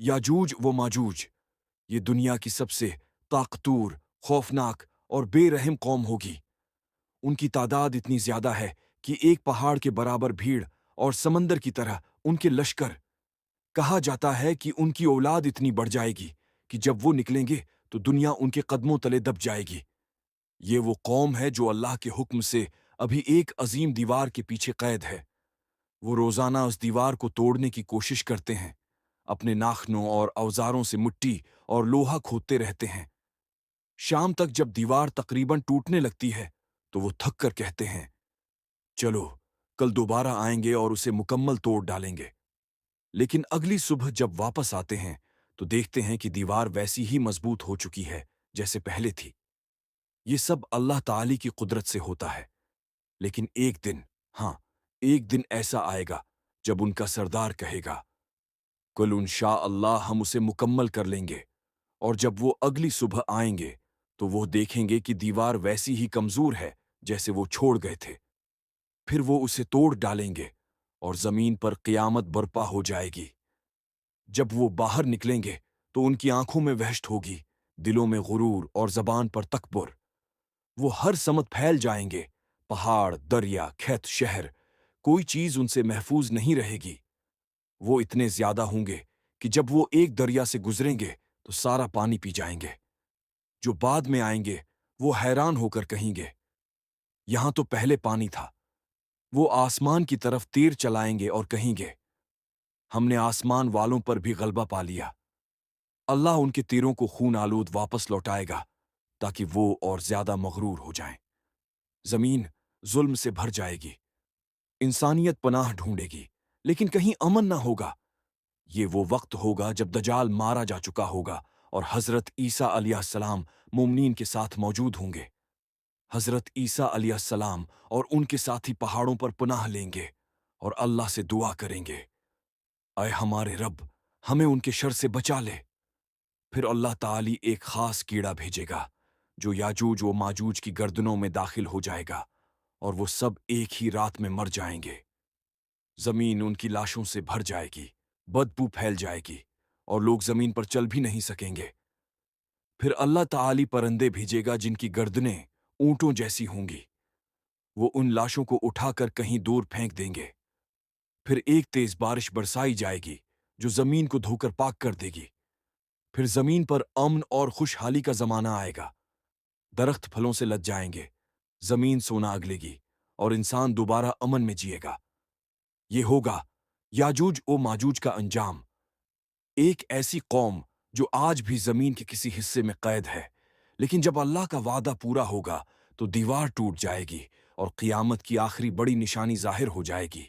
याजूज व माजूज ये दुनिया की सबसे ताकतूर, खौफनाक और बेरहम कौम होगी। उनकी तादाद इतनी ज्यादा है कि एक पहाड़ के बराबर भीड़ और समंदर की तरह उनके लश्कर। कहा जाता है कि उनकी औलाद इतनी बढ़ जाएगी कि जब वो निकलेंगे तो दुनिया उनके कदमों तले दब जाएगी। ये वो कौम है जो अल्लाह के हुक्म से अभी एक अजीम दीवार के पीछे कैद है। वो रोजाना उस दीवार को तोड़ने की कोशिश करते हैं, अपने नाखनों और औजारों से मिट्टी और लोहा खोदते रहते हैं। शाम तक जब दीवार तकरीबन टूटने लगती है तो वो थक कर कहते हैं, चलो कल दोबारा आएंगे और उसे मुकम्मल तोड़ डालेंगे। लेकिन अगली सुबह जब वापस आते हैं तो देखते हैं कि दीवार वैसी ही मजबूत हो चुकी है जैसे पहले थी। ये सब अल्लाह ताली की कुदरत से होता है। लेकिन एक दिन, हाँ, एक दिन ऐसा आएगा जब उनका सरदार कहेगा, कुल इंशा अल्लाह हम उसे मुकम्मल कर लेंगे। और जब वो अगली सुबह आएंगे तो वो देखेंगे कि दीवार वैसी ही कमजोर है जैसे वो छोड़ गए थे। फिर वो उसे तोड़ डालेंगे और जमीन पर क़यामत बर्पा हो जाएगी। जब वो बाहर निकलेंगे तो उनकी आंखों में वहशत होगी, दिलों में गुरूर और जबान पर तकब्बुर। वो हर समत फैल जाएंगे, पहाड़, दरिया, खेत, शहर, कोई चीज उनसे महफूज नहीं रहेगी। वो इतने ज्यादा होंगे कि जब वो एक दरिया से गुजरेंगे तो सारा पानी पी जाएंगे। जो बाद में आएंगे वो हैरान होकर कहेंगे, यहां तो पहले पानी था। वो आसमान की तरफ तीर चलाएंगे और कहेंगे, हमने आसमान वालों पर भी गलबा पा लिया। अल्लाह उनके तीरों को खून आलूद वापस लौटाएगा ताकि वो और ज्यादा मगरूर हो जाएं। जमीन जुल्म से भर जाएगी, इंसानियत पनाह ढूंढेगी, लेकिन कहीं अमन ना होगा। ये वो वक्त होगा जब दजाल मारा जा चुका होगा और हजरत ईसा अलैहिस्सलाम मुमनीन के साथ मौजूद होंगे। हजरत ईसा अलैहिस्सलाम और उनके साथी पहाड़ों पर पनाह लेंगे और अल्लाह से दुआ करेंगे, अय हमारे रब, हमें उनके शर से बचा ले। फिर अल्लाह ताली एक खास कीड़ा भेजेगा जो याजूज व माजूज की गर्दनों में दाखिल हो जाएगा और वो सब एक ही रात में मर जाएंगे। जमीन उनकी लाशों से भर जाएगी, बदबू फैल जाएगी और लोग जमीन पर चल भी नहीं सकेंगे। फिर अल्लाह ताली परिंदे भेजेगा जिनकी गर्दनें ऊंटों जैसी होंगी। वो उन लाशों को उठाकर कहीं दूर फेंक देंगे। फिर एक तेज बारिश बरसाई जाएगी जो जमीन को धोकर पाक कर देगी। फिर जमीन पर अमन और खुशहाली का जमाना आएगा। दरख्त फलों से लद जाएंगे, जमीन सोना अगलेगी और इंसान दोबारा अमन में जिएगा। ये होगा याजूज ओ माजूज का अंजाम, एक ऐसी कौम जो आज भी जमीन के किसी हिस्से में कैद है। लेकिन जब अल्लाह का वादा पूरा होगा तो दीवार टूट जाएगी और क़यामत की आखिरी बड़ी निशानी जाहिर हो जाएगी।